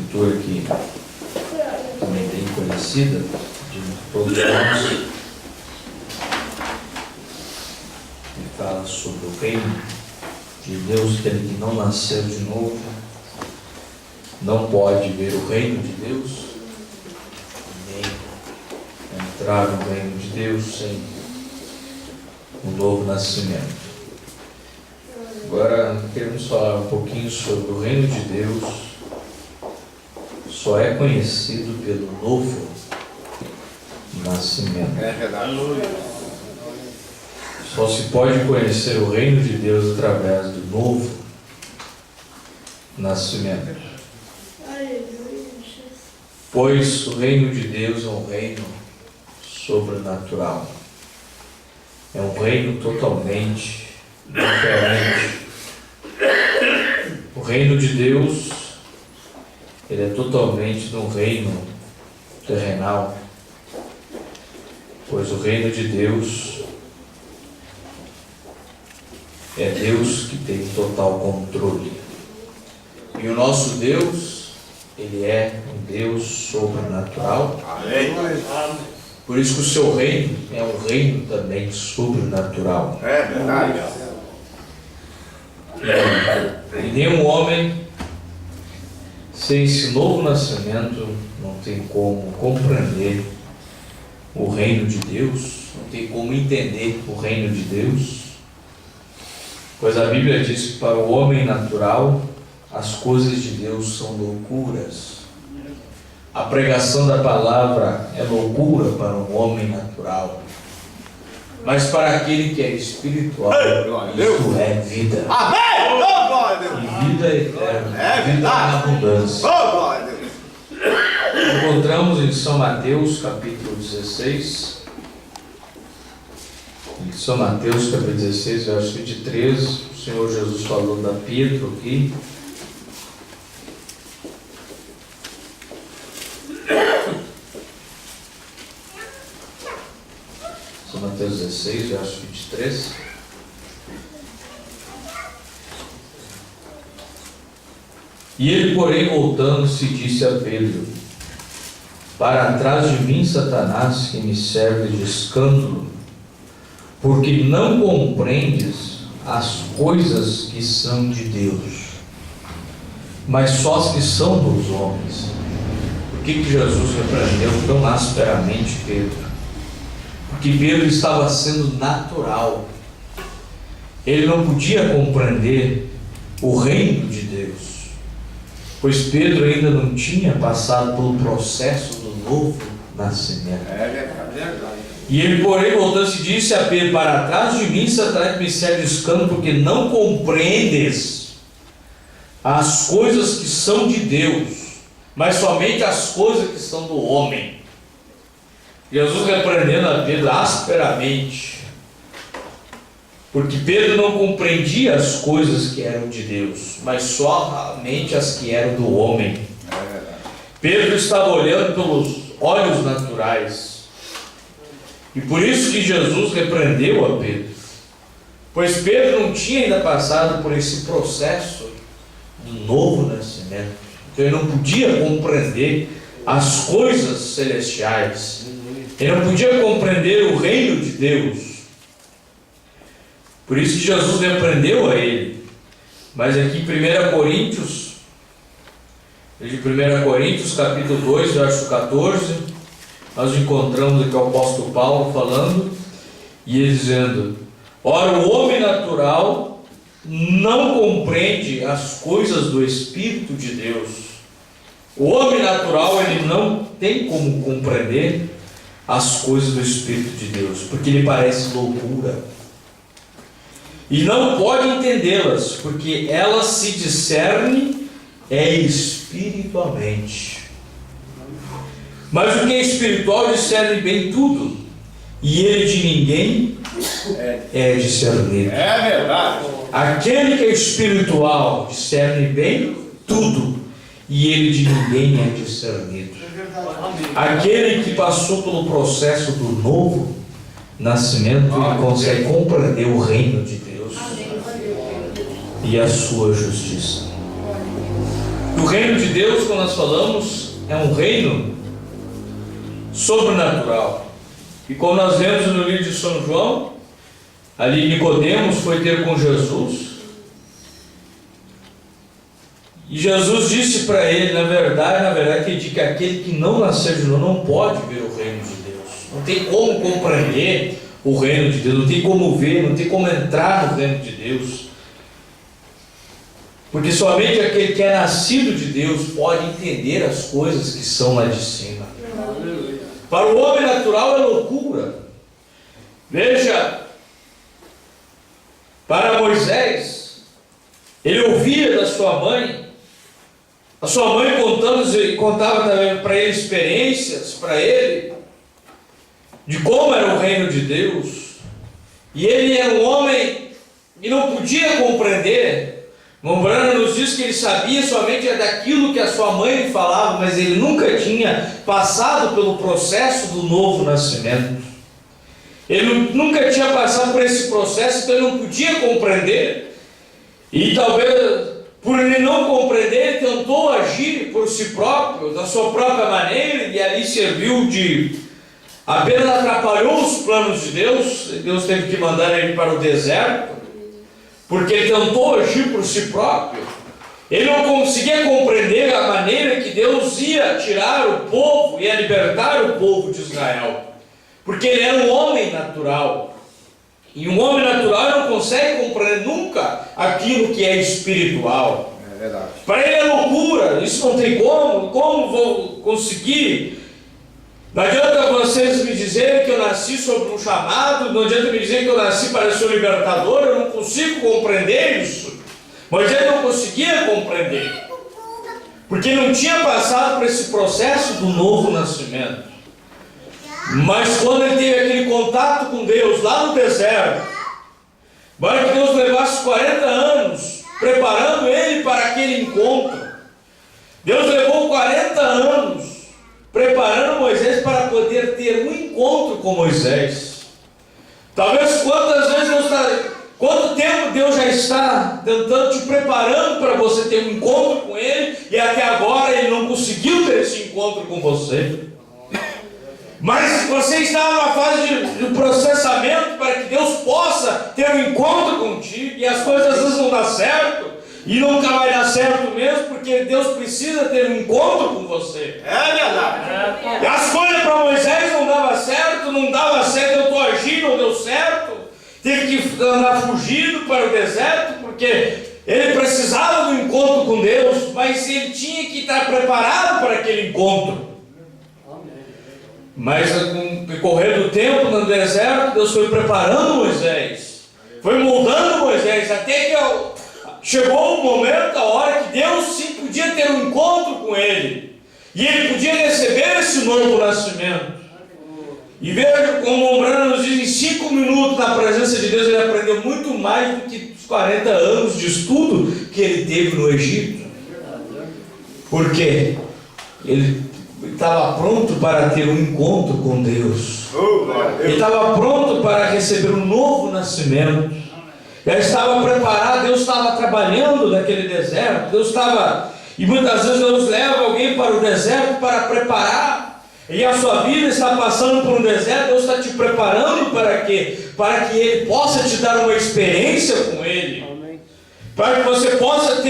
escritura que também bem conhecida de todos nós, que fala sobre o reino de Deus, que ele que não nasceu de novo não pode ver o reino de Deus, nem entrar no reino de Deus sem um novo nascimento. Agora queremos falar um pouquinho sobre o reino de Deus. Só é conhecido pelo novo nascimento. É verdade. Só se pode conhecer o reino de Deus através do novo nascimento. Pois o reino de Deus é um reino sobrenatural. É um reino totalmente diferente. O reino de Deus, ele é totalmente de um reino terrenal. Pois o reino de Deus é Deus que tem total controle. E o nosso Deus, ele é um Deus sobrenatural. Amém. Por isso que o seu reino é um reino também sobrenatural. É verdade. E nenhum homem, sem esse novo nascimento, não tem como compreender o reino de Deus, não tem como entender o reino de Deus. Pois a Bíblia diz que para o homem natural, as coisas de Deus são loucuras. A pregação da palavra é loucura para um homem natural. Mas para aquele que é espiritual, isso é vida. Amém! Oh, glória a Deus! E vida eterna, É vida verdade. na abundância. Oh, glória a Deus! Encontramos em São Mateus, capítulo 16. Em São Mateus, capítulo 16, verso 23, o Senhor Jesus falou da Pedro aqui. São Mateus 16, verso 23. E ele, porém, voltando-se, disse a Pedro: para trás de mim, Satanás, que me serve de escândalo, porque não compreendes as coisas que são de Deus, mas só as que são dos homens. Por que Jesus repreendeu tão asperamente Pedro? Porque Pedro estava sendo natural. Ele não podia compreender o reino de Deus, pois Pedro ainda não tinha passado pelo processo do novo nascimento. É verdade. E ele, porém, voltando-se, disse a Pedro: para trás de mim, Satanás, me serve de escândalo, porque não compreendes as coisas que são de Deus, mas somente as coisas que são do homem. Jesus repreendendo a Pedro asperamente, porque Pedro não compreendia as coisas que eram de Deus, mas somente as que eram do homem. É verdade. Pedro estava olhando pelos olhos naturais, e por isso que Jesus repreendeu a Pedro, pois Pedro não tinha ainda passado por esse processo do novo nascimento, então ele não podia compreender as coisas celestiais, ele não podia compreender o reino de Deus. Por isso que Jesus repreendeu a ele. Mas aqui em 1 Coríntios, capítulo 2, verso 14, nós encontramos aqui o apóstolo Paulo falando, e ele dizendo: ora, o homem natural não compreende as coisas do Espírito de Deus. O homem natural, ele não tem como compreender as coisas do Espírito de Deus, porque lhe parece loucura. E não pode entendê-las, porque elas se discernem espiritualmente. Mas o que é espiritual discerne bem tudo, e ele de ninguém é discernido. É verdade. Aquele que é espiritual discerne bem tudo, e ele de ninguém é discernido. Aquele que passou pelo processo do novo nascimento, ele consegue compreender o reino de Deus e a sua justiça. O reino de Deus, quando nós falamos, é um reino sobrenatural. E como nós vemos no livro de São João, ali Nicodemos foi ter com Jesus, e Jesus disse para ele, na verdade, que aquele que não nascer de novo não pode ver o reino de Deus. Não tem como compreender o reino de Deus, não tem como ver, não tem como entrar no reino de Deus. Porque somente aquele que é nascido de Deus pode entender as coisas que são lá de cima. Para o homem natural é loucura. Veja, para Moisés, ele ouvia da sua mãe, a sua mãe contava também para ele experiências, para ele, de como era o reino de Deus. E ele era um homem que não podia compreender. Mombrana nos diz que ele sabia somente daquilo que a sua mãe lhe falava, mas ele nunca tinha passado pelo processo do novo nascimento. Ele nunca tinha passado por esse processo, então ele não podia compreender. E talvez por ele não compreender, ele tentou agir por si próprio, da sua própria maneira, e ali serviu de... apenas atrapalhou os planos de Deus. Deus teve que mandar ele para o deserto, porque ele tentou agir por si próprio. Ele não conseguia compreender a maneira que Deus ia tirar o povo, ia libertar o povo de Israel, porque ele era um homem natural. E um homem natural não consegue compreender nunca aquilo que é espiritual. É verdade. Para ele é loucura, isso não tem como vou conseguir? Não adianta vocês me dizerem que eu nasci sob um chamado, não adianta me dizer que eu nasci para ser o libertador, eu não consigo compreender isso. Moisés não conseguia compreender, porque não tinha passado por esse processo do novo nascimento. Mas quando ele teve aquele contato com Deus lá no deserto, para que Deus levasse 40 anos preparando ele para aquele encontro, Deus levou 40 anos preparando Moisés para poder ter um encontro com Moisés. Talvez quanto tempo Deus já está tentando te preparando para você ter um encontro com Ele, e até agora Ele não conseguiu ter esse encontro com você. Mas você está numa fase de processamento para que Deus possa ter um encontro contigo, e as coisas às vezes não dão certo, e nunca vai dar certo mesmo, porque Deus precisa ter um encontro com você. É verdade. E as coisas para Moisés não dava certo, eu estou agindo, não deu certo, teve que andar fugindo para o deserto, porque ele precisava do encontro com Deus, mas ele tinha que estar preparado para aquele encontro. Mas com o correr do tempo no deserto, Deus foi preparando Moisés, foi moldando Moisés, até que chegou o momento, a hora que Deus sim podia ter um encontro com ele, e ele podia receber esse novo nascimento. E veja como o Mombrana nos diz, em 5 minutos na presença de Deus, ele aprendeu muito mais do que os 40 anos de estudo que ele teve no Egito. Por quê? Ele estava pronto para ter um encontro com Deus. Ele estava pronto para receber um novo nascimento. Ele estava preparado, Deus estava trabalhando naquele deserto. E muitas vezes Deus leva alguém para o deserto para preparar. E a sua vida está passando por um deserto, Deus está te preparando para quê? Para que Ele possa te dar uma experiência com Ele. Para que você possa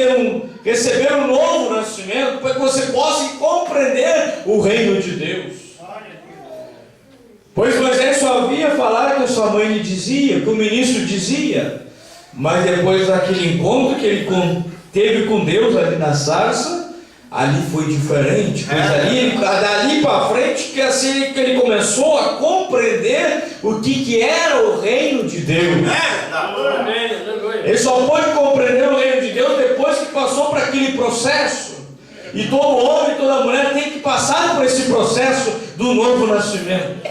receber um novo nascimento, para que você possa compreender o reino de Deus. Pois Moisés só havia falar que a sua mãe lhe dizia, que o ministro dizia, mas depois daquele encontro que ele teve com Deus ali na sarça, ali foi diferente, pois dali para frente que assim que ele começou a compreender o que era o reino de Deus. Ele só pode compreender o reino de Deus depois que passou por aquele processo. E todo homem, toda mulher tem que passar por esse processo do novo nascimento.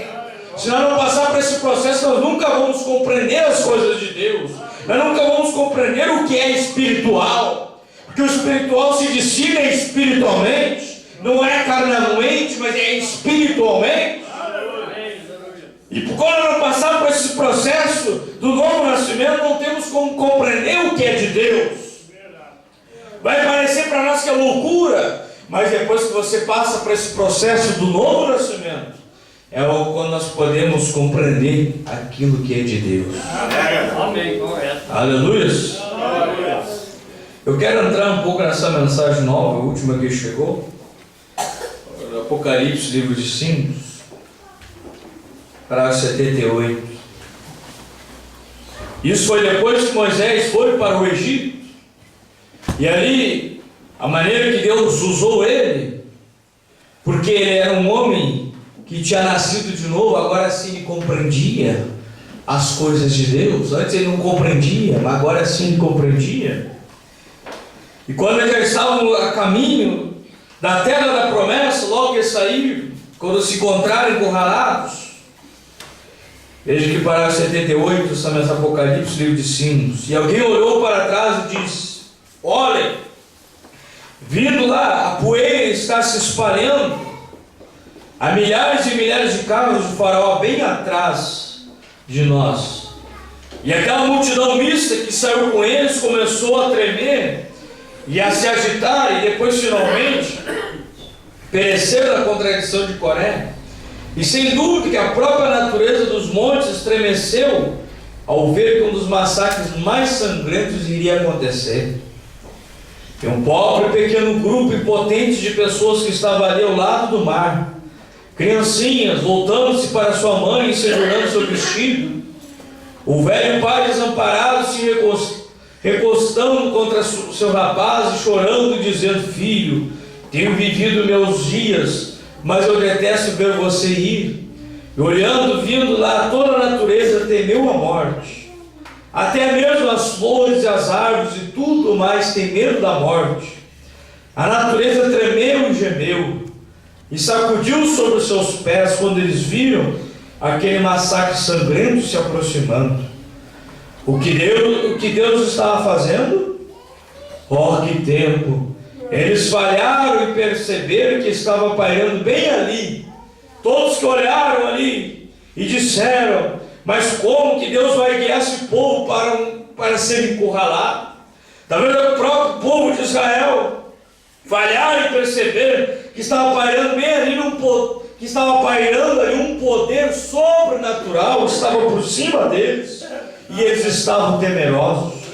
Se nós não passar por esse processo, nós nunca vamos compreender as coisas de Deus. Nós nunca vamos compreender o que é espiritual. Porque o espiritual se discerne espiritualmente, não é carnalmente, mas é espiritualmente. E quando não passar por esse processo do novo nascimento, não temos como compreender o que é de Deus. Vai parecer para para nós que é loucura, mas depois que você passa por esse processo do novo nascimento, é quando nós podemos compreender aquilo que é de Deus. Amém. Correto. Aleluia. Eu quero entrar um pouco nessa mensagem nova, a última que chegou, Apocalipse, livro de Símbolos, para 78. Isso foi depois que Moisés foi para o Egito, e ali, a maneira que Deus usou ele, porque ele era um homem que tinha nascido de novo, agora sim ele compreendia as coisas de Deus. Antes ele não compreendia, mas agora sim ele compreendia. E quando eles já estavam a caminho da terra da promessa, logo que saíram, quando se encontraram encurralados, veja que para 78, estamos Apocalipse, livro de Símbolos. E alguém olhou para trás e disse: olhem, vindo lá, a poeira está se espalhando, há milhares e milhares de carros de Faraó bem atrás de nós. E aquela multidão mista que saiu com eles começou a tremer e a se agitar, e depois finalmente pereceram na contradição de Coré. E sem dúvida que a própria natureza dos montes estremeceu ao ver que um dos massacres mais sangrentos iria acontecer. E um pobre pequeno grupo impotente de pessoas que estava ali ao lado do mar, criancinhas voltando-se para sua mãe e segurando seu vestido, o velho pai desamparado se recostando contra seu rapaz e chorando, dizendo: filho, tenho vivido meus dias, mas eu detesto ver você ir. E olhando, vindo lá, toda a natureza temeu a morte. Até mesmo as flores e as árvores e tudo mais tem medo da morte. A natureza tremeu e gemeu, e sacudiu sobre os seus pés quando eles viram aquele massacre sangrento se aproximando. O que Deus estava fazendo? Oh, que tempo! Eles falharam e perceberam que estava pairando bem ali. Todos que olharam ali e disseram: mas como que Deus vai guiar esse povo para ser encurralado? Talvez o próprio povo de Israel falharam e perceberam que estava pairando bem ali um poder sobrenatural, estava por cima deles, e eles estavam temerosos.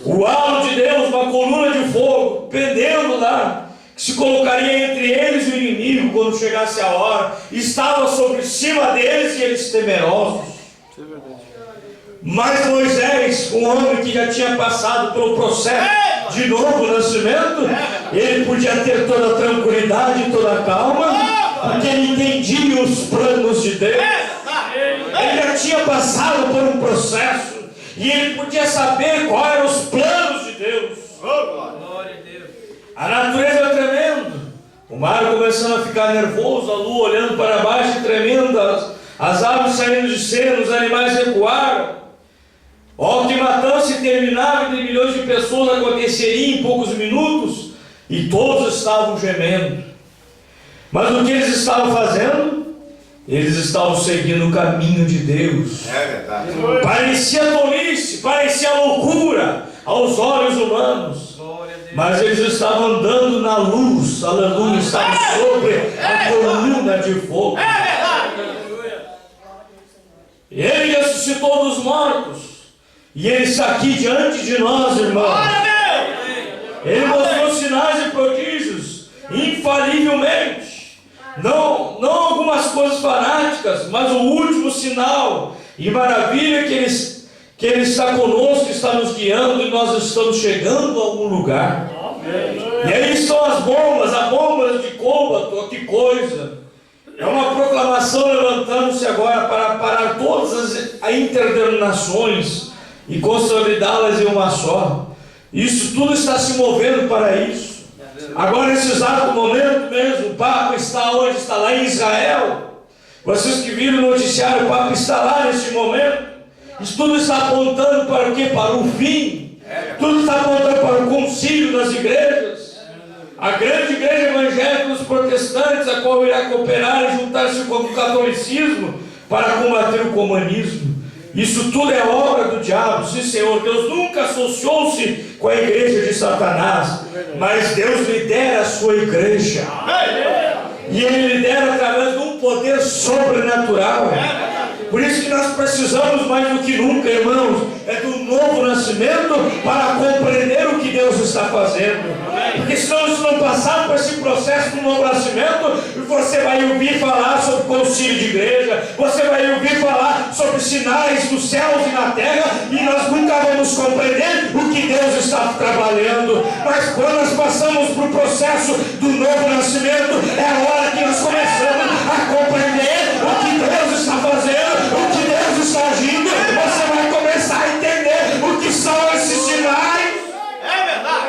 O halo de Deus, uma coluna de fogo pendendo lá, que se colocaria entre eles e o inimigo quando chegasse a hora, estava sobre cima deles e eles temerosos. Mas Moisés, um homem que já tinha passado pelo processo de novo nascimento, ele podia ter toda a tranquilidade e toda a calma, porque ele entendia os planos de Deus. Ele já tinha passado por um processo e ele podia saber quais eram os planos de Deus. A natureza é tremenda, o mar começando a ficar nervoso, a lua olhando para baixo e tremendo, as aves saindo de cena, os animais recuaram. Que matança interminável de milhões de pessoas aconteceria em poucos minutos, e todos estavam gemendo. Mas o que eles estavam fazendo? Eles estavam seguindo o caminho de Deus. É verdade. Parecia tolice, parecia loucura aos olhos humanos, mas eles estavam andando na luz. Aleluia, estavam sobre a coluna de fogo. Ele ressuscitou dos mortos, e Ele está aqui diante de nós, irmãos. Ele mostrou sinais e prodígios, infalivelmente. Não algumas coisas fanáticas, mas o último sinal e maravilha que Ele está conosco, está nos guiando, e nós estamos chegando a algum lugar. E aí estão as bombas de Côbato, que coisa! É uma proclamação levantando-se agora para parar todas as interdenominações e consolidá-las em uma só. Isso tudo está se movendo para isso. Agora, nesse exato momento mesmo, o Papa está onde? Está lá em Israel. Vocês que viram o noticiário, o Papa está lá nesse momento. Isso tudo está apontando para o quê? Para o fim. Tudo está apontando para o concílio das igrejas. A grande igreja evangélica dos protestantes, a qual irá cooperar e juntar-se com o catolicismo para combater o comunismo. Isso tudo é obra do diabo. Sim, Senhor, Deus nunca associou-se com a igreja de Satanás, mas Deus lidera a sua igreja. E Ele lidera através de um poder sobrenatural. Por isso que nós precisamos mais do que nunca, irmãos, é do novo nascimento para compreender o que Deus está fazendo. Porque se nós não passarmos por esse processo do novo nascimento, você vai ouvir falar sobre concílio de igreja, você vai ouvir falar sobre sinais dos céus e na terra, e nós nunca vamos compreender o que Deus está trabalhando. Mas quando nós passamos por o processo do novo nascimento, é a hora que nós começamos a compreender o que Deus está fazendo, o que Deus está agindo. Você vai começar a entender o que são esses sinais. É verdade.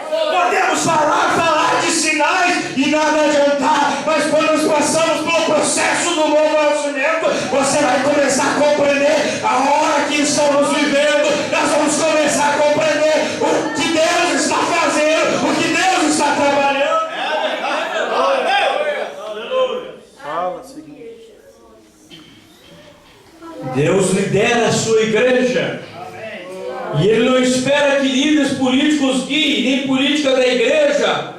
Podemos falar de sinais e nada adiantar, mas quando nós passamos pelo processo do novo nascimento, você vai começar a compreender a hora que estamos vivendo. Nós vamos começar a compreender o que Deus está fazendo, o que Deus está trabalhando. É verdade. Aleluia. Fala, seguinte. Deus lidera a sua igreja. E Ele não espera que líderes políticos guiem, nem política da igreja.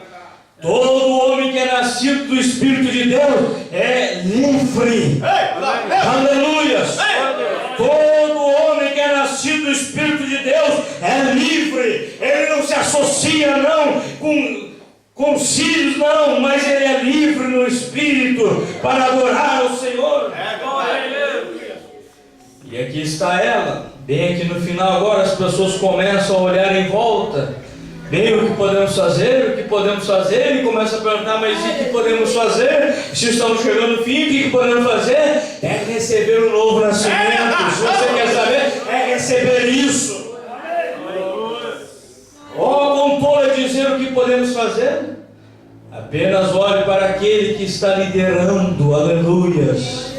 Todo homem que é nascido do Espírito de Deus é livre. Aleluia. Todo homem que é nascido do Espírito de Deus é livre. Ele não se associa não com concílios não, mas ele é livre no Espírito para adorar o Senhor. E aqui está ela, bem aqui no final agora as pessoas começam a olhar em volta, bem o que podemos fazer, e começam a perguntar, mas o que podemos fazer? Se estamos chegando no fim, o que podemos fazer? É receber o novo nascimento. Se você quer saber, é receber isso. Como pode dizer o que podemos fazer? Apenas olhe para aquele que está liderando, aleluias.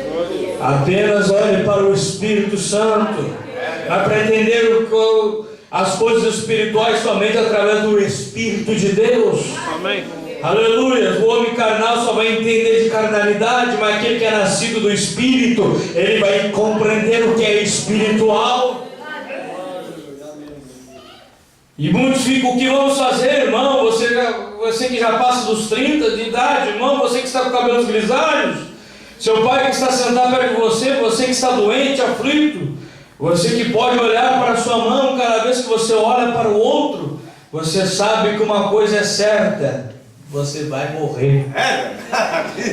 Apenas olhe para o Espírito Santo, para entender as coisas espirituais somente através do Espírito de Deus. Amém. Aleluia. O homem carnal só vai entender de carnalidade, mas aquele que é nascido do Espírito, ele vai compreender o que é espiritual. E muitos ficam, o que vamos fazer, irmão? Você que já passa dos 30 de idade, irmão, você que está com cabelos grisalhos, seu pai que está sentado perto de você que está doente, aflito, você que pode olhar para a sua mão, cada vez que você olha para o outro, você sabe que uma coisa é certa, você vai morrer.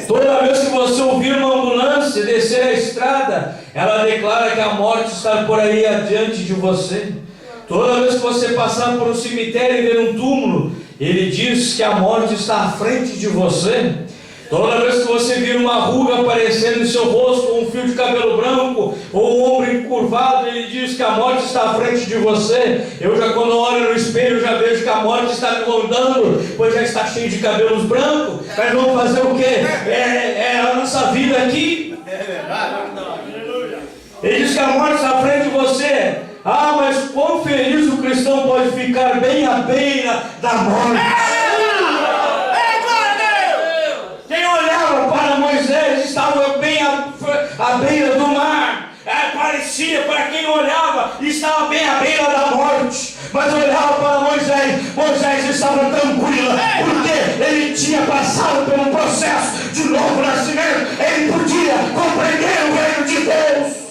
Toda vez que você ouvir uma ambulância descer a estrada, ela declara que a morte está por aí adiante de você. Toda vez que você passar por um cemitério e ver um túmulo, ele diz que a morte está à frente de você. Toda vez que você vir uma ruga aparecendo em seu rosto, ou um fio de cabelo branco, ou um ombro encurvado, ele diz que a morte está à frente de você. Eu já, quando olho no espelho, já vejo que a morte está me rondando, pois já está cheio de cabelos brancos. Mas vamos fazer o quê? É a nossa vida aqui. Ele diz que a morte está à frente de você. Ah, mas quão feliz o cristão pode ficar bem à beira da morte. Quem olhava para Moisés estava bem à beira do mar. Parecia, para quem olhava, estava bem à beira da morte. Mas olhava para Moisés estava tranquilo, porque ele tinha passado por um processo de novo nascimento. Ele podia compreender o reino de Deus.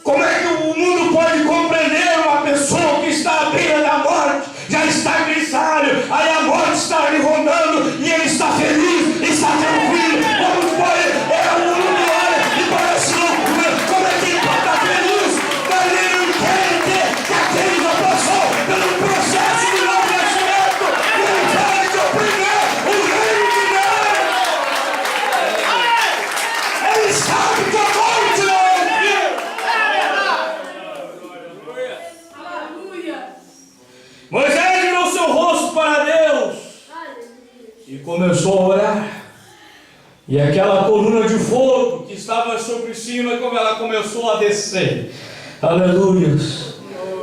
Como é que o mundo pode compreender uma pessoa que está à beira da morte? Já está grisalho, aí a morte está lhe rondando e ele está feliz, está tranquilo. Como pode? O mundo olha e parece loucura. Como é que ele pode estar feliz? Mas ele não entende que aquele já passou pelo processo de novo nascimento. E ele para de oprimir o reino de Deus. Ele sabe que a morte não é fim. Moisés virou seu rosto para Deus e começou a orar. E aquela coluna de fogo que estava sobre cima, como ela começou a descer, aleluia,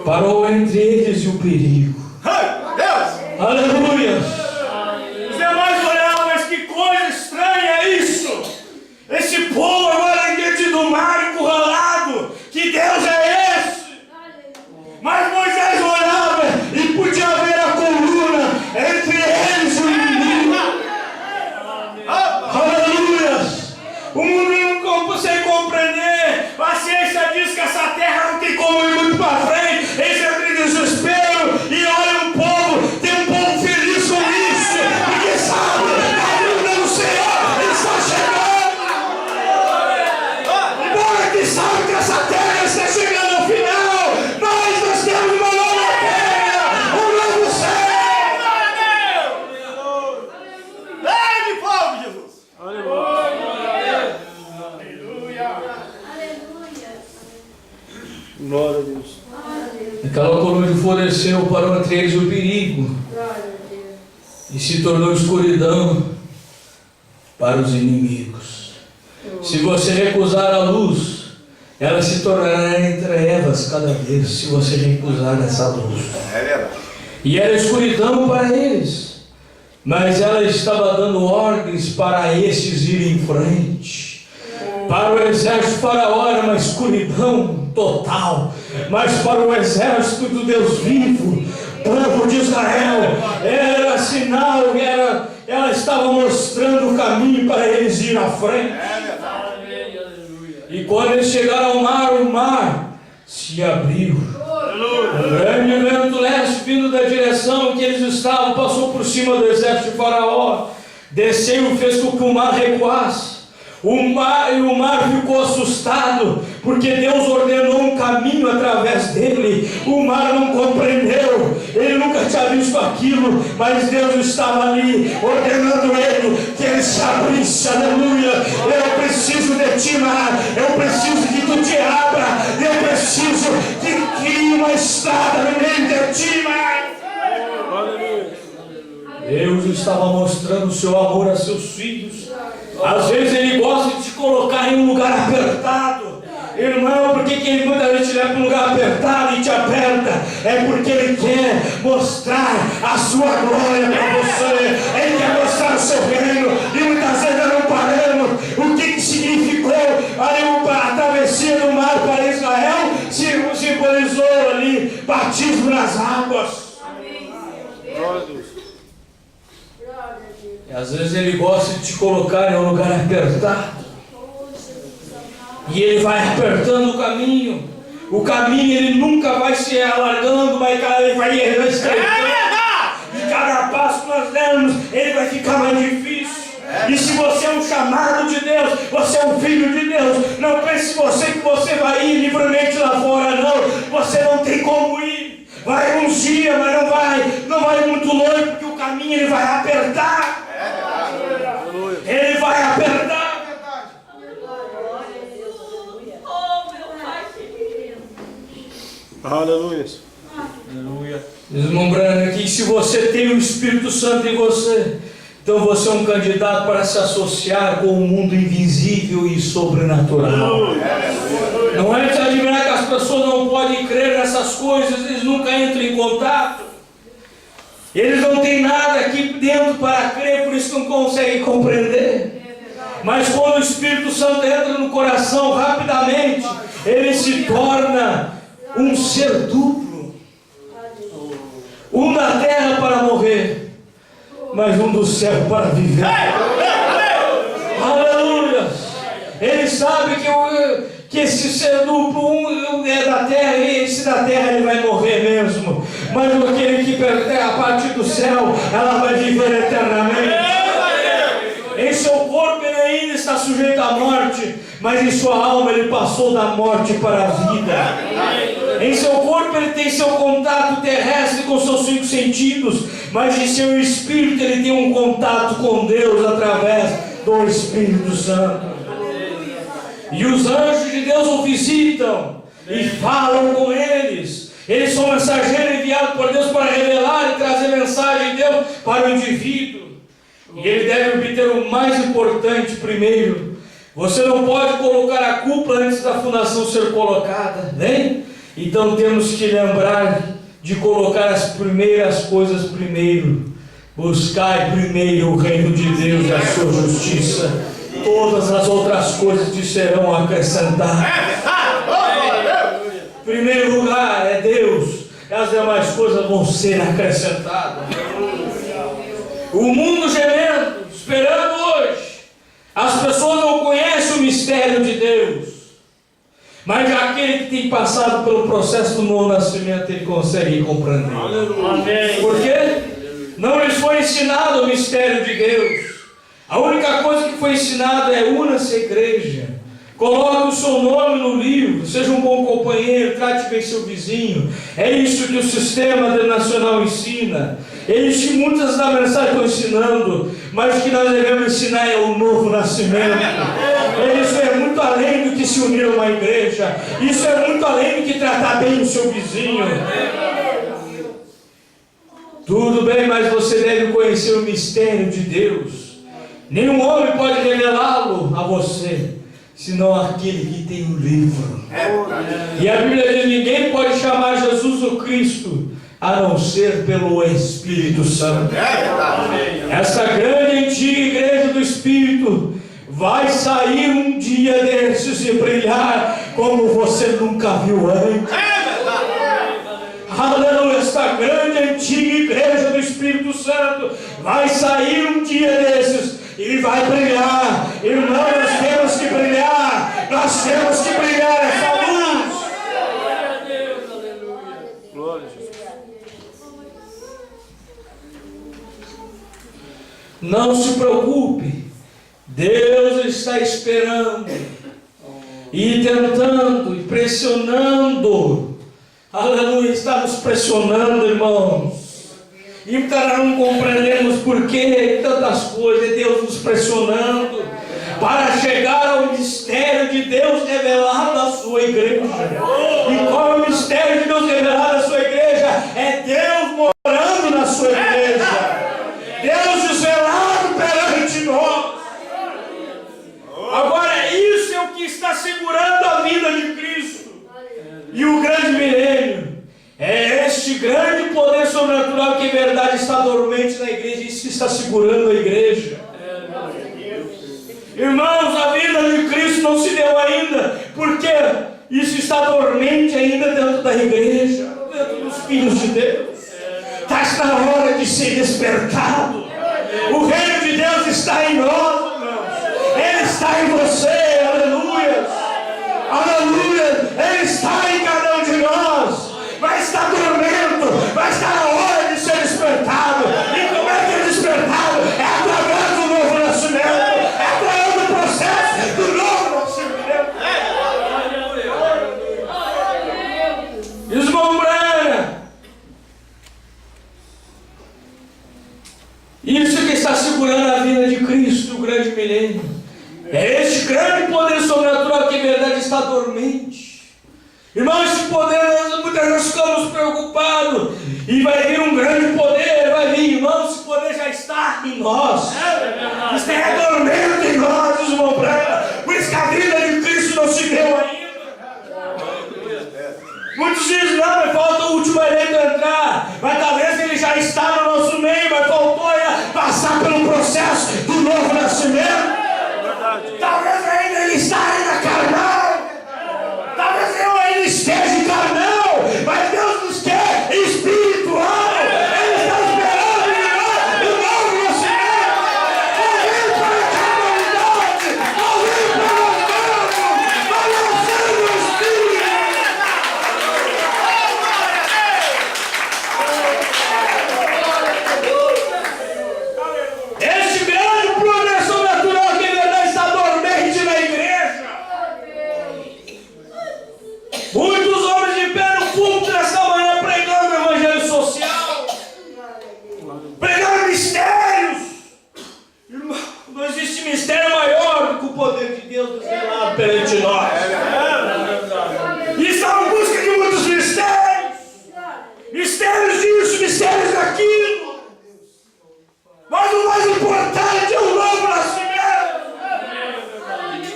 parou entre eles e o perigo. Aleluia. Os demais olhavam, mas que coisa estranha é isso? Esse povo agora diante do mar encurralado, escureceu, parou entre eles o perigo e se tornou escuridão para os inimigos. Se você recusar a luz, ela se tornará em trevas cada vez, se você recusar essa luz. É verdade. E era escuridão para eles, mas ela estava dando ordens para estes irem em frente. Para o exército faraó era uma escuridão total, mas para o exército do Deus vivo, povo de Israel, era sinal, ela estava mostrando o caminho para eles ir à frente. E quando eles chegaram ao mar, o mar se abriu. Um grande vento leste vindo da direção que eles estavam passou por cima do exército de faraó, desceu e fez com que o mar recuasse. O mar ficou assustado, porque Deus ordenou um caminho através dele. O mar não compreendeu, ele nunca tinha visto aquilo, mas Deus estava ali, ordenando que ele se abrisse, aleluia. Eu preciso de ti, mar, eu preciso que tu te abra, eu preciso que crie uma estrada no meio de ti, mar. Deus estava mostrando o seu amor a seus filhos. Às vezes Ele gosta de te colocar em um lugar apertado. Irmão, por que Ele muita gente te leva para um lugar apertado e te aperta? É porque Ele quer mostrar a sua glória para você. Ele quer mostrar o seu reino. E muitas vezes nós não paramos. O que significou ali a travessia do mar para Israel? Simbolizou ali batismo nas águas. E às vezes Ele gosta de te colocar em um lugar apertado. E Ele vai apertando o caminho. O caminho Ele nunca vai se alargando, mas Ele vai estreitando. E cada passo que nós dermos, Ele vai ficar mais difícil. E se você é um chamado de Deus, você é um filho de Deus, não pense você que você vai ir livremente lá fora, não. Você não tem como ir. Vai uns dias, mas não vai muito longe, porque o caminho Ele vai apertar. Ele vai apertar. Aleluia. Lembrando aqui, se você tem o Espírito Santo em você, então você é um candidato para se associar com o mundo invisível e sobrenatural. Não é de admirar que as pessoas não podem crer nessas coisas, eles nunca entram em contato. Eles não têm nada aqui dentro para crer, por isso não conseguem compreender. Mas quando o Espírito Santo entra no coração, rapidamente, ele se torna um ser duplo. Um da terra para morrer, mas um do céu para viver. Aleluia! Ele sabe que esse ser duplo, um é da terra, e esse da terra ele vai morrer mesmo. Mas aquele que pertence a parte do céu, ela vai viver eternamente. Em seu corpo ele ainda está sujeito à morte, mas em sua alma ele passou da morte para a vida. Em seu corpo ele tem seu contato terrestre com seus 5 sentidos, mas em seu espírito ele tem um contato com Deus através do Espírito Santo. E os anjos de Deus o visitam e falam com eles. Eles são mensageiros enviados por Deus para revelar e trazer mensagem de Deus para o indivíduo. E ele deve obter o mais importante primeiro. Você não pode colocar a culpa antes da fundação ser colocada, né? Então temos que lembrar de colocar as primeiras coisas primeiro. Buscai primeiro o reino de Deus e a sua justiça. Todas as outras coisas te serão acrescentadas. Primeiro lugar é Deus, e as demais coisas vão ser acrescentadas. O mundo gemendo, esperando hoje. As pessoas não conhecem o mistério de Deus, mas aquele que tem passado pelo processo do novo nascimento, ele consegue compreender. Por quê? Não lhes foi ensinado o mistério de Deus. A única coisa que foi ensinada é: una-se à igreja, coloque o seu nome no livro, seja um bom companheiro, trate bem seu vizinho. É isso que o sistema nacional ensina. Eles que muitas da mensagem estão ensinando, mas o que nós devemos ensinar é o novo nascimento. Isso é muito além do que se unir a uma igreja. Isso é muito além do que tratar bem o seu vizinho. Tudo bem, mas você deve conhecer o mistério de Deus. Nenhum homem pode revelá-lo a você, senão aquele que tem o livro. E a Bíblia diz: ninguém pode chamar Jesus o Cristo, a não ser pelo Espírito Santo. Essa grande antiga igreja do Espírito vai sair um dia desses e brilhar como você nunca viu antes. Aleluia! Esta grande antiga igreja do Espírito Santo vai sair um dia desses e vai brilhar. Irmãos, nós temos que brilhar. Nós temos que brilhar essa luz. Glória a Deus, aleluia. Glória a Jesus. Não se preocupe. Deus está esperando e tentando e pressionando. Aleluia, está nos pressionando, irmãos. E nós não compreendemos por que tantas coisas. É Deus nos pressionando para chegar ao mistério de Deus revelado à sua igreja. E qual é o mistério de Deus revelado à sua igreja? É Deus morando na sua igreja. Deus desvelado perante nós. Agora, isso é o que está segurando a vida de Cristo. E o grande milênio é este grande poder sobrenatural que em verdade está dormente na igreja. Isso que está segurando a igreja. Irmãos, a vida de Cristo não se deu ainda, porque isso está dormente ainda dentro da igreja, dentro dos filhos de Deus. Está na hora de ser despertado. O reino de Deus está em nós, irmãos. Ele está em você, aleluia. Aleluia. Ele está em cada um de nós. Vai estar dormindo, vai estar na hora de ser despertado. E como é que é despertado? É através do novo nascimento. É através do processo do novo nascimento. Desmembrana. Isso que está segurando a vida de Cristo, o grande milênio. É este grande poder sobrenatural que em verdade está dormente. Irmão, esse poder, muitas vezes ficamos preocupados. E vai vir um grande poder, vai vir, irmão, esse poder já está em nós. Está dormente em nós, desmembrana. Por isso que a vida de Cristo não se deu ainda. Muitos dizem: não, mas falta o último eleito entrar. Mas talvez ele já está no nosso meio, mas faltou passar pelo processo do novo nascimento. Talvez ainda ele está ainda carnal. Talvez eu ainda esteja carnal. Mas Deus nos quer espiritual. Ele está esperando o novo nascimento. Alguém para a carnalidade. Alguém para o novo. Para nascer no Espírito. Este grande poder sobrenatural que em verdade está dormente na igreja. Muitos homens de pé no púlpito nesta manhã pregando o evangelho social, pregando mistérios. Irmão, não existe mistério maior do que o poder de Deus revelado perante nós. E estão em busca de muitos mistérios. Mistérios disso, mistérios daquilo. Mas o mais importante é o novo nascimento.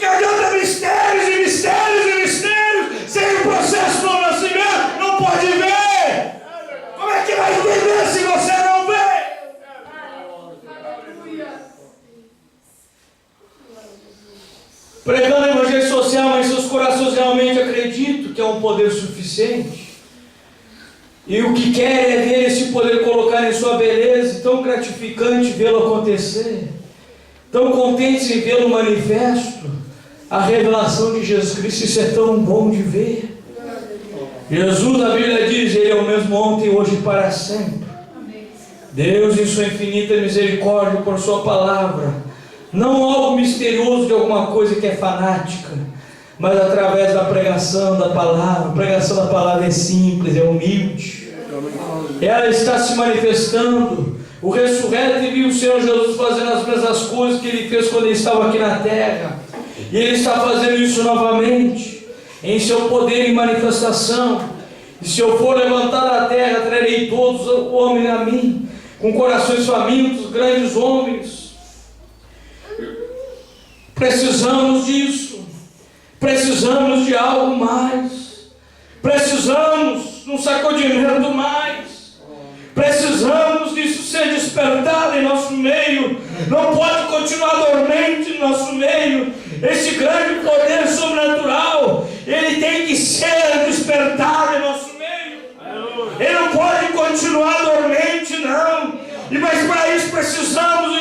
Que adianta mistérios e mistérios e mistérios sem o processo do novo nascimento? Não pode ver. Como é que vai entender se você não vê? Pregando o evangelho social, mas seus corações realmente acreditam que é um poder suficiente. E o que quer é ver esse poder colocar em sua beleza, tão gratificante vê-lo acontecer, tão contentes em vê-lo manifesto, a revelação de Jesus Cristo. Isso é tão bom de ver. Jesus, a Bíblia diz, Ele é o mesmo ontem, hoje e para sempre. Deus, em sua infinita misericórdia, por sua palavra, não algo misterioso de alguma coisa que é fanática, mas através da pregação da palavra. A pregação da palavra é simples, é humilde. Ela está se manifestando. O ressurreto viu o Senhor Jesus fazendo as mesmas coisas que Ele fez quando Ele estava aqui na terra. E Ele está fazendo isso novamente, em seu poder e manifestação. E se eu for levantar da terra, trarei todos os homens a mim, com corações famintos, grandes homens. Precisamos disso. Precisamos de algo mais. Precisamos de um sacudimento mais. Precisamos disso ser despertado em nosso meio. Não pode continuar dormente em nosso meio. Esse grande poder sobrenatural, ele tem que ser despertado em nosso meio. Ele não pode continuar dormente, não. Mas para isso precisamos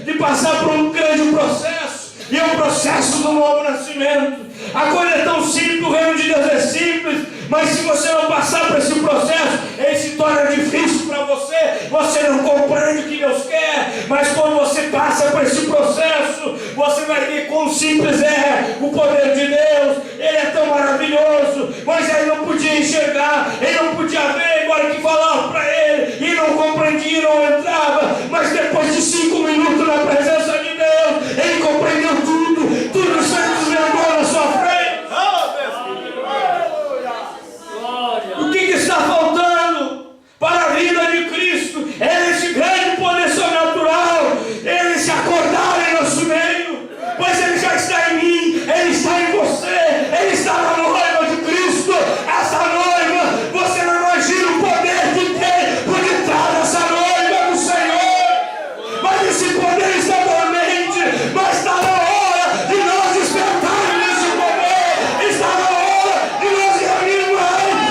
de passar por um grande processo. E é o processo do novo nascimento. A coisa é tão simples, o reino de Deus é simples, mas se você não passar por esse processo, ele se torna difícil para você. Você não compreende o que Deus quer, mas quando você passa por esse processo, você vai ver quão simples é o poder de Deus. Ele é tão maravilhoso, mas ele não podia enxergar, ele não podia ver, agora que falava para ele, e não compreendia, não entrava. Mas depois de 5 minutos na presença de Deus, ele compreendeu tudo se desvendou na sua frente. O que está faltando para a vida de Cristo é esse grande poder sobrenatural, ele se acordar em nosso meio, pois ele já está em mim, ele está em você, ele está na noiva de Cristo. Essa noiva, você não imagina o poder que tem por detrás dessa noiva do Senhor, mas esse poder está dormente, mas está na hora de nós despertarmos esse poder, está na hora de nós reunirmos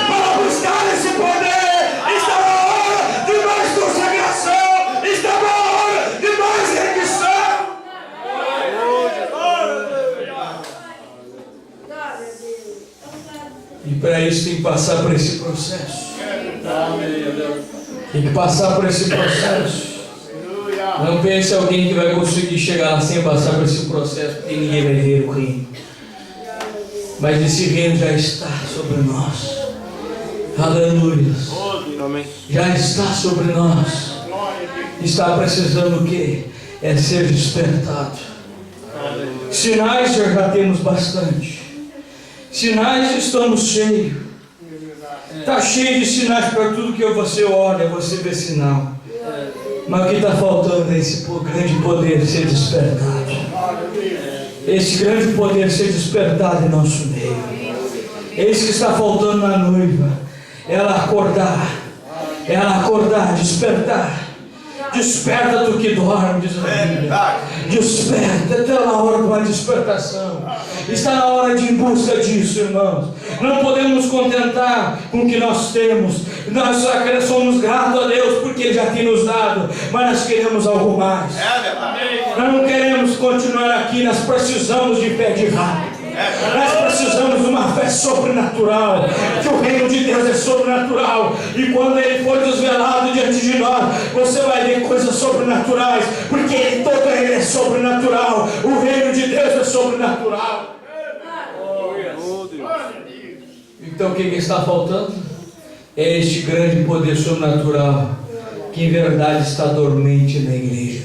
para buscar esse poder, está na hora de mais consagração, está na hora de mais rendição. E para isso tem que passar por esse processo. Tem que passar por esse processo. Não pense alguém que vai conseguir chegar lá sem passar por esse processo, porque ninguém vai ver o reino. Mas esse reino já está sobre nós. Aleluia. Já está sobre nós. Está precisando o quê? É ser despertado. Sinais já temos bastante. Sinais estamos cheios. Está cheio de sinais para tudo que você olha, você vê sinal. Mas o que está faltando é esse grande poder ser despertado. Esse grande poder ser despertado em nosso meio. Esse que está faltando na noiva. Ela acordar, despertar. Desperta do que dorme, diz a Bíblia. Desperta, está na hora de uma despertação. Está na hora de ir em busca disso, irmãos. Não podemos nos contentar com o que nós temos. Nós só somos gratos a Deus porque Ele já tem nos dado, mas nós queremos algo mais. Nós não queremos continuar aqui, nós precisamos de fé de rato. Nós precisamos de uma fé sobrenatural, que o reino de Deus é sobrenatural, e quando ele for desvelado diante de nós, você vai ver coisas sobrenaturais, porque todo ele é sobrenatural, o reino de Deus é sobrenatural. Então o que está faltando? É este grande poder sobrenatural, que em verdade está dormente na igreja.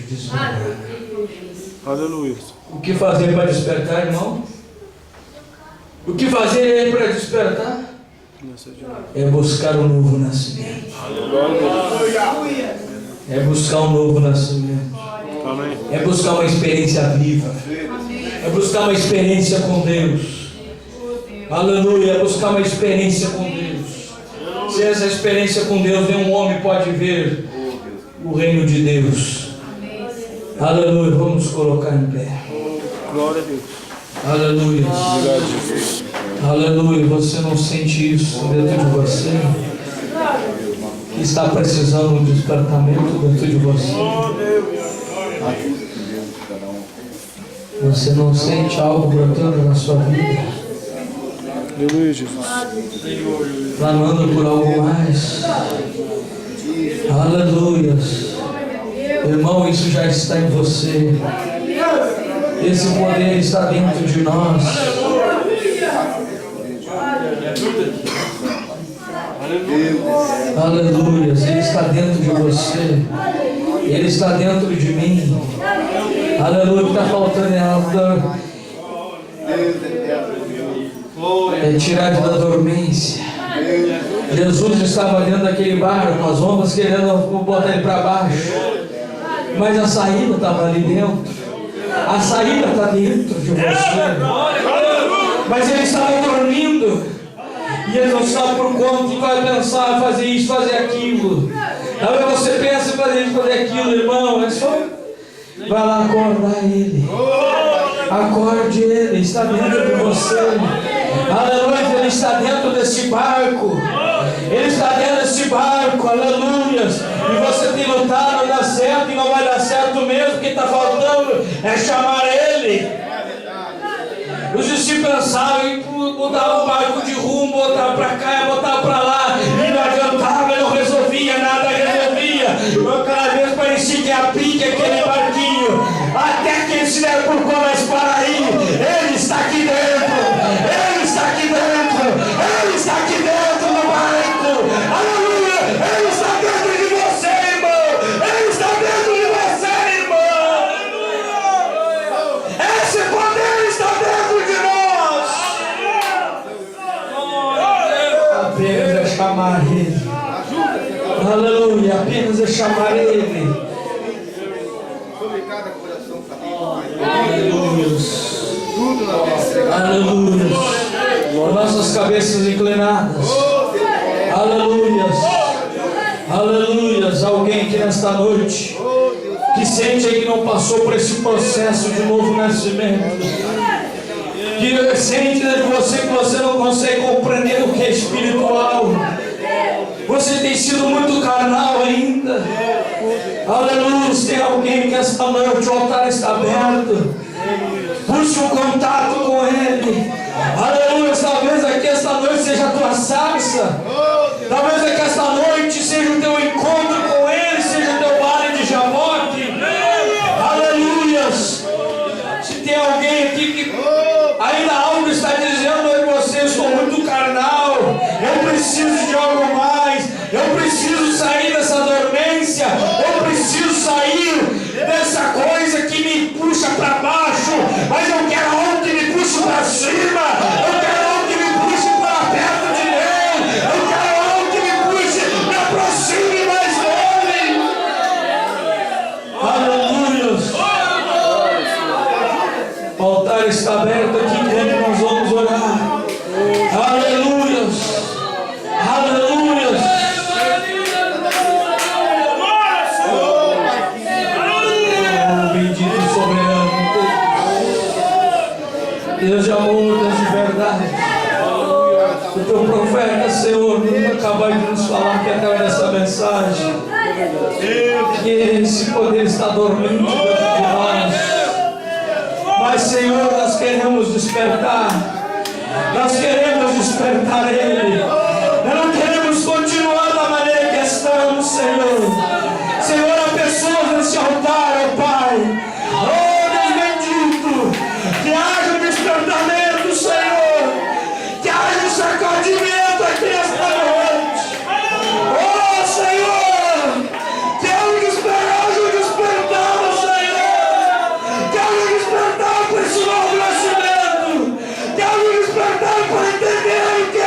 Aleluia. O que fazer para despertar, irmão? O que fazer para despertar? É buscar um novo nascimento. É buscar um novo nascimento. É buscar uma experiência viva. É buscar uma experiência com Deus. Aleluia. É buscar uma experiência com Deus. Se essa experiência com Deus, nenhum homem pode ver o reino de Deus. Aleluia. Vamos colocar em pé. Glória a Deus. Aleluia. Obrigado, Jesus. Aleluia. Você não sente isso dentro de você? Que está precisando de um despertamento dentro de você? Você não sente algo brotando na sua vida? Aleluia, Jesus. Clamando por algo mais? Aleluia. Irmão, isso já está em você. Esse poder está dentro de nós. Aleluia. Ele está dentro de você. Ele está dentro de mim. Aleluia. O que está faltando é algo. É tirar da dormência. Jesus estava dentro daquele barco, as ondas querendo botar ele para baixo, mas a saída estava ali dentro. A saída está dentro de você. Mas ele estava dormindo e ele não sabe por quanto vai pensar, fazer isso, fazer aquilo. Talvez você pense em fazer isso, fazer aquilo, irmão. É só vai lá acordar ele. Acorde ele, está dentro de você. Aleluia, ele está dentro desse barco. Ele está dentro desse barco, aleluia. E você tem lutado, não dá certo e não vai dar certo mesmo. O que está faltando é chamar ele. Os discípulos pensavam em mudar o barco de rumo, botar para cá, botar para lá, e não adiantava, não resolvia, nada resolvia. Então, cada vez parecia que a pique aquele barquinho, até que eles se deram por conta, mas para aí, ele está aqui dentro, ele está aqui dentro, ele está aqui dentro do barco, aleluia, ele está dentro de você, irmão, ele está dentro de você, irmão, esse poder está dentro de nós. Apenas é chamar ele, aleluia, apenas é chamar ele. Aleluia. Aleluia. Com nossas cabeças inclinadas. Aleluia. Aleluia. Alguém que nesta noite que sente que não passou por esse processo de novo nascimento, que sente dentro de você que você não consegue compreender o que é espiritual, você tem sido muito carnal ainda. Aleluia. Tem alguém que esta noite o altar está aberto, busque um contato com ele. Aleluia. Talvez aqui esta noite seja a tua sarça, talvez aqui esta noite seja o teu encontro com ele, seja o teu vale de Jaboque. Aleluia. Se tem alguém aqui que ainda algo está dizendo em você, eu sou muito carnal, eu preciso de algo mais, eu preciso sair dessa dormência, eu preciso sair dessa coisa que me puxa para baixo, mas eu quero algo que me puxe para cima, eu quero algo que me puxe para perto de Deus, eu quero algo que me puxe, me aproxime mais dele. Aleluia. O altar está aberto aqui quando nós vamos orar. Aleluia. Aleluia. Oh, bendito soberano Deus de amor, Deus de verdade. O teu profeta, Senhor, acabou de nos falar que através dessa mensagem que esse poder está dormindo dentro de nós. Mas, Senhor, nós queremos despertar. Nós queremos despertar Ele. Nós não queremos continuar da maneira que estamos, Senhor. Senhor, há pessoas nesse altar, ó Pai. Oh, Deus bendito. Que haja um despertamento, Senhor. Que haja um sacudimento aqui nesta noite. Oh, Senhor. Que haja um despertar, Senhor. Que haja um despertar por esse novo nascimento. Que haja um despertar para entender o que é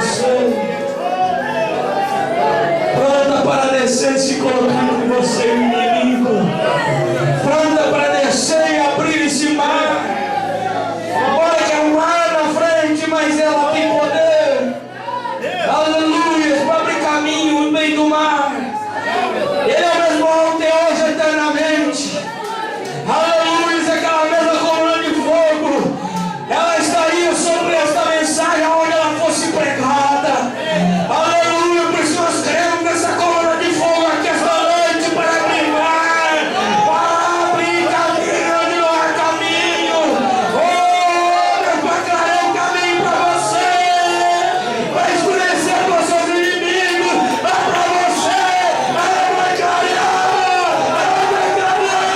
você. Pronta para descer e se colocar com você, inimigo. Pronta para descer e abrir esse mar. Olha que é um mar na frente, mas ela tem poder. Aleluia, para abrir caminho no meio do mar. Ele é o mesmo ontem, hoje, eternamente. Aleluia, aquela mesma coluna de fogo. Ela estaria sobre esta mensagem onde ela fosse pregada. Aleluia, por isso nós cremos nessa coluna de fogo aqui esta noite para abrir mar, para abrir caminho onde não há caminho. Oh, Deus, para clarear o caminho para você, para escurecer para os seus inimigos, mas para você, ela vai clarear, ela vai clarear.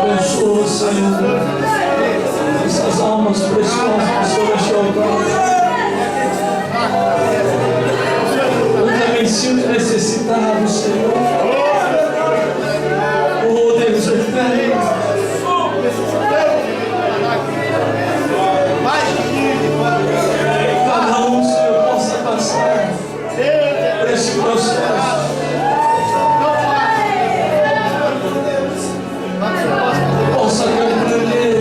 Abençoa, Senhor, essas almas preciosas sobre este altar. Eu também sinto necessitado, Senhor. Oh, Deus eterno. Cada um, Senhor, possa passar por esse processo. Possa compreender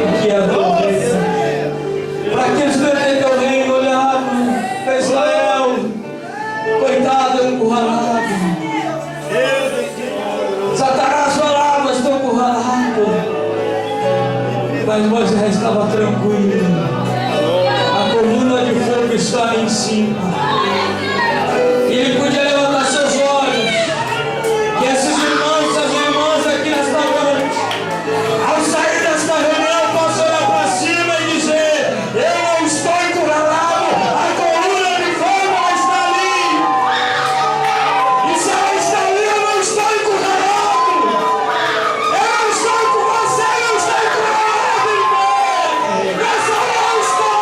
o que é a tua vida. Para aqueles que não teu reino olhavam para Israel, coitado, encurralado. Satanás falava, estou encurralado. Mas Moisés estava tranquilo. A coluna de fogo está em cima. E ele podia levantar seus olhos. Que esses irmãos, essas irmãs aqui nesta noite, ao sair desta reunião, possam olhar para cima e dizer: eu não estou encurralado, a coluna de fogo ela está ali. E se ela está ali, eu não estou encurralado. Eu não estou com você, não estou encurralado, irmão. Eu só não estou.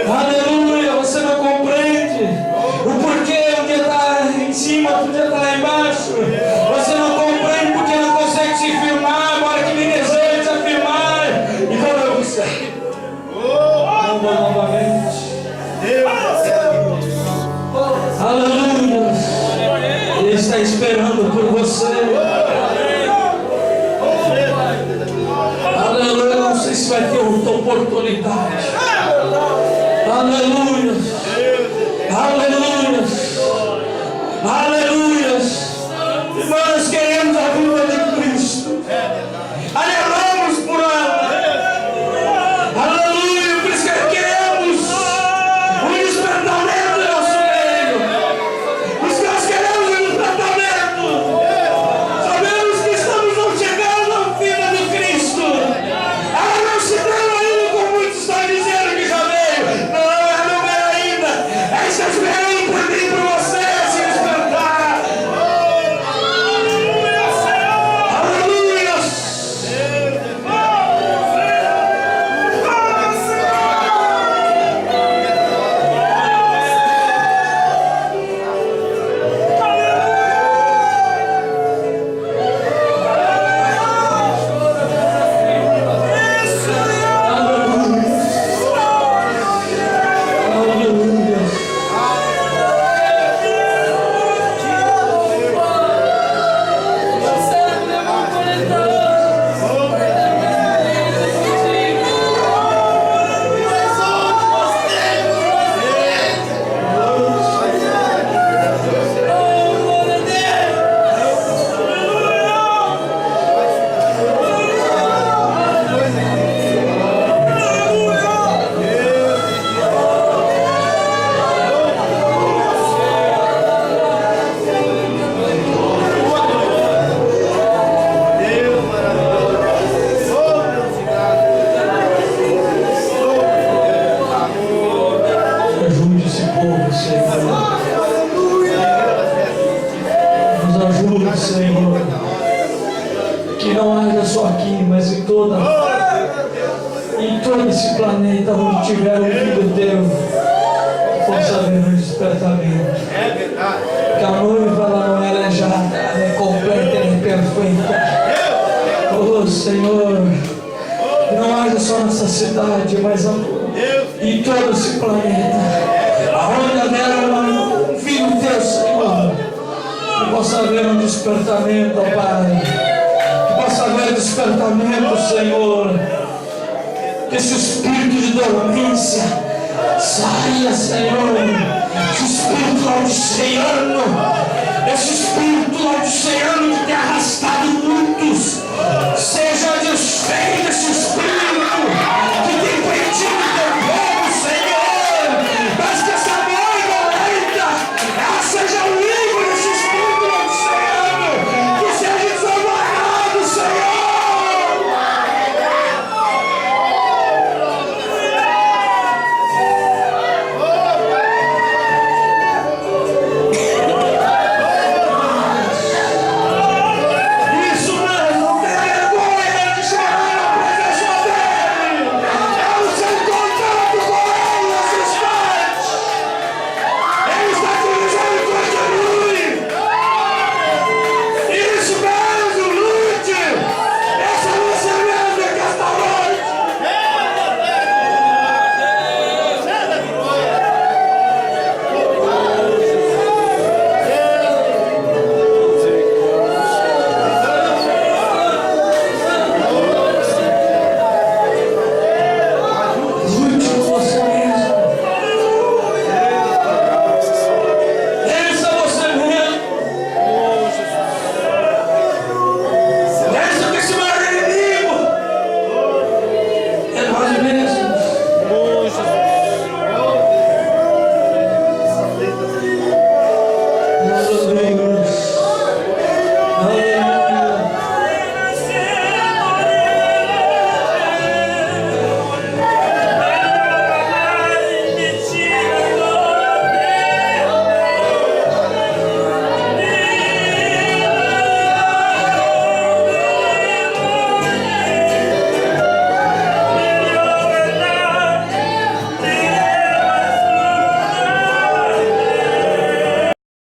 Aleluia, você não compreende o porquê um dia está em cima, outro dia está lá embaixo. Você não compreende porque não consegue se firmar, agora que me deseja se firmar. Então eu você. Não vou novamente. Aleluia. Ele está esperando por você. Aleluia. Não sei se vai ter outra oportunidade. Aleluia. Aleluia. Aleluia. Nós queremos a vida de Cristo. Anelamos por ela. Aleluia. Por isso que queremos um despertamento em nosso meio. Por isso que nós queremos um despertamento. Sabemos que estamos não chegando ao fim do Cristo. Ela não se deu ainda, como muitos estão dizendo que já veio. Não, não veio ainda. Ela está esperando por mim, por você se despertar. Aleluia. Aleluia. Ajude esse povo, Senhor. Nos ajude, Senhor. Que não haja só aqui, mas em todo esse planeta onde tiver ouvido teu, possa haver um despertamento. Que a noiva ela não é aleijada, ela é completa, ela é perfeita. Oh, Senhor, que não haja só nessa cidade, mas em todo esse planeta, aonde haver um filho teu, Senhor, que possa haver um despertamento, ó Pai, que possa haver despertamento, Senhor, que esse espírito de dormência saia, Senhor, esse espírito laodiceano, esse espírito laodiceano que tem arrastado muitos, seja